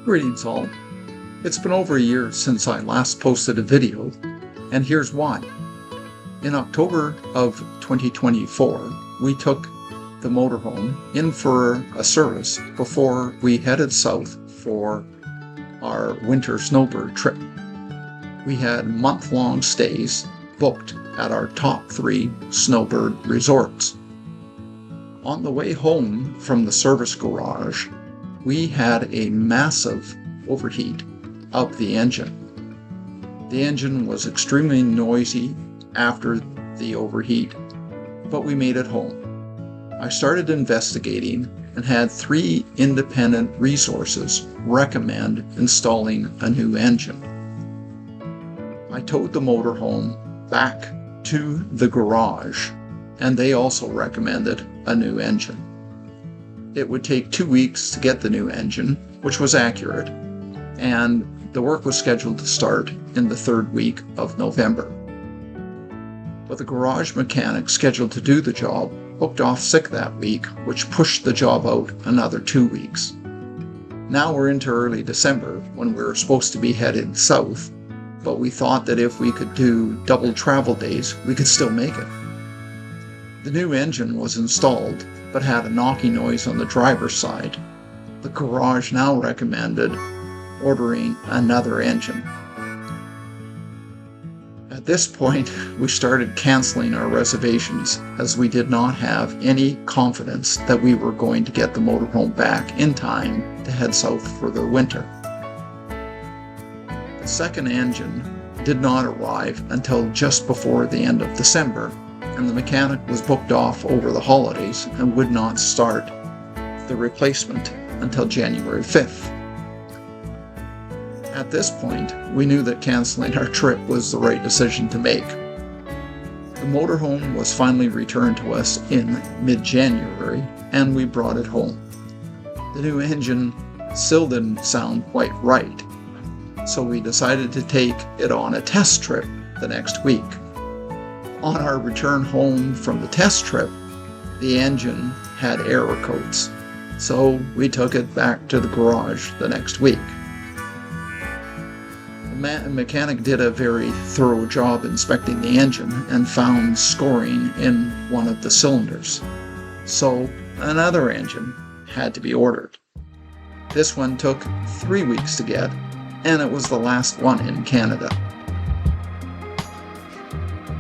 Greetings all. It's been over a year since I last posted a video, and here's why. In October of 2024, we took the motorhome in for a service before we headed south for our winter snowbird trip. We had month-long stays booked at our top 3 snowbird resorts. On the way home from the service garage, we had a massive overheat of the engine. The engine was extremely noisy after the overheat, but we made it home. I started investigating and had 3 independent resources recommend installing a new engine. I towed the motorhome back to the garage, and they also recommended a new engine. It would take 2 weeks to get the new engine, which was accurate, and the work was scheduled to start in the 3rd week of November. But the garage mechanic scheduled to do the job booked off sick that week, which pushed the job out another 2 weeks. Now we're into early December when we were supposed to be headed south, but we thought that if we could do double travel days, we could still make it. The new engine was installed, but had a knocking noise on the driver's side. The garage now recommended ordering another engine. At this point, we started canceling our reservations as we did not have any confidence that we were going to get the motorhome back in time to head south for the winter. The second engine did not arrive until just before the end of December, and the mechanic was booked off over the holidays and would not start the replacement until January 5th. At this point, we knew that canceling our trip was the right decision to make. The motorhome was finally returned to us in mid-January, and we brought it home. The new engine still didn't sound quite right, so we decided to take it on a test trip the next week. On our return home from the test trip, the engine had error codes, so we took it back to the garage the next week. The mechanic did a very thorough job inspecting the engine and found scoring in one of the cylinders, so another engine had to be ordered. This one took 3 weeks to get, and it was the last one in Canada.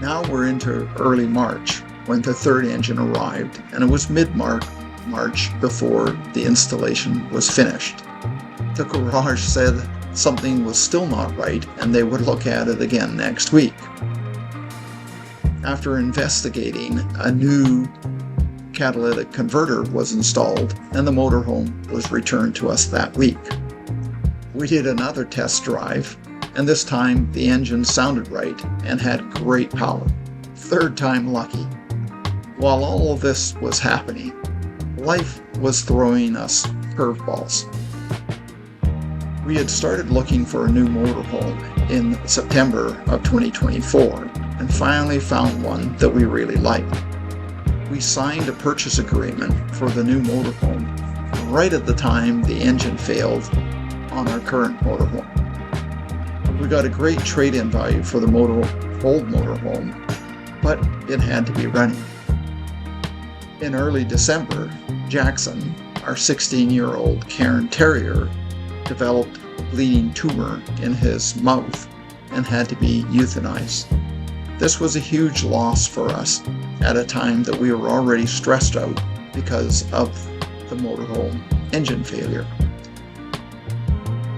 Now we're into early March when the 3rd engine arrived, and it was mid-March before the installation was finished. The garage said something was still not right and they would look at it again next week. After investigating, a new catalytic converter was installed and the motorhome was returned to us that week. We did another test drive, and this time the engine sounded right and had great power. 3rd time lucky. While all of this was happening, life was throwing us curveballs. We had started looking for a new motorhome in September of 2024 and finally found one that we really liked. We signed a purchase agreement for the new motorhome right at the time the engine failed on our current motorhome. We got a great trade-in value for the old motorhome, but it had to be running. In early December, Jackson, our 16-year-old Cairn Terrier, developed a bleeding tumor in his mouth and had to be euthanized. This was a huge loss for us at a time that we were already stressed out because of the motorhome engine failure.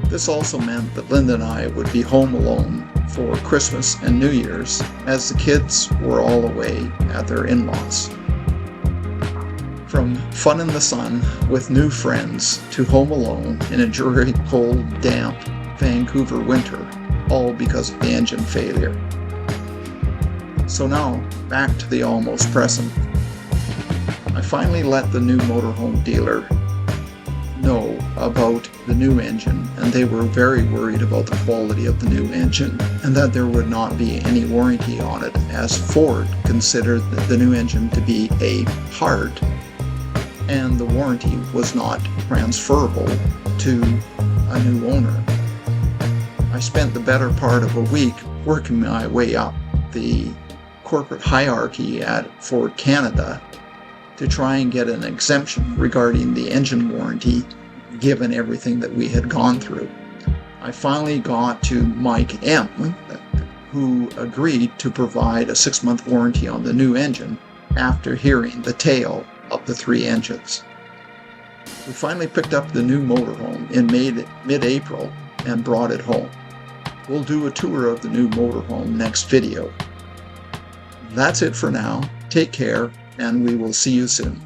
This also meant that Linda and I would be home alone for Christmas and New Year's as the kids were all away at their in-laws. From fun in the sun with new friends to home alone in a dreary, cold, damp Vancouver winter, all because of the engine failure. So now, back to the almost present. I finally let the new motorhome dealer know about the new engine, and they were very worried about the quality of the new engine and that there would not be any warranty on it, as Ford considered the new engine to be a part and the warranty was not transferable to a new owner. I spent the better part of a week working my way up the corporate hierarchy at Ford Canada to try and get an exemption regarding the engine warranty, given everything that we had gone through. I finally got to Mike M, who agreed to provide a 6-month warranty on the new engine after hearing the tale of the 3 engines. We finally picked up the new motorhome in mid-April and brought it home. We'll do a tour of the new motorhome next video. That's it for now. Take care, and we will see you soon.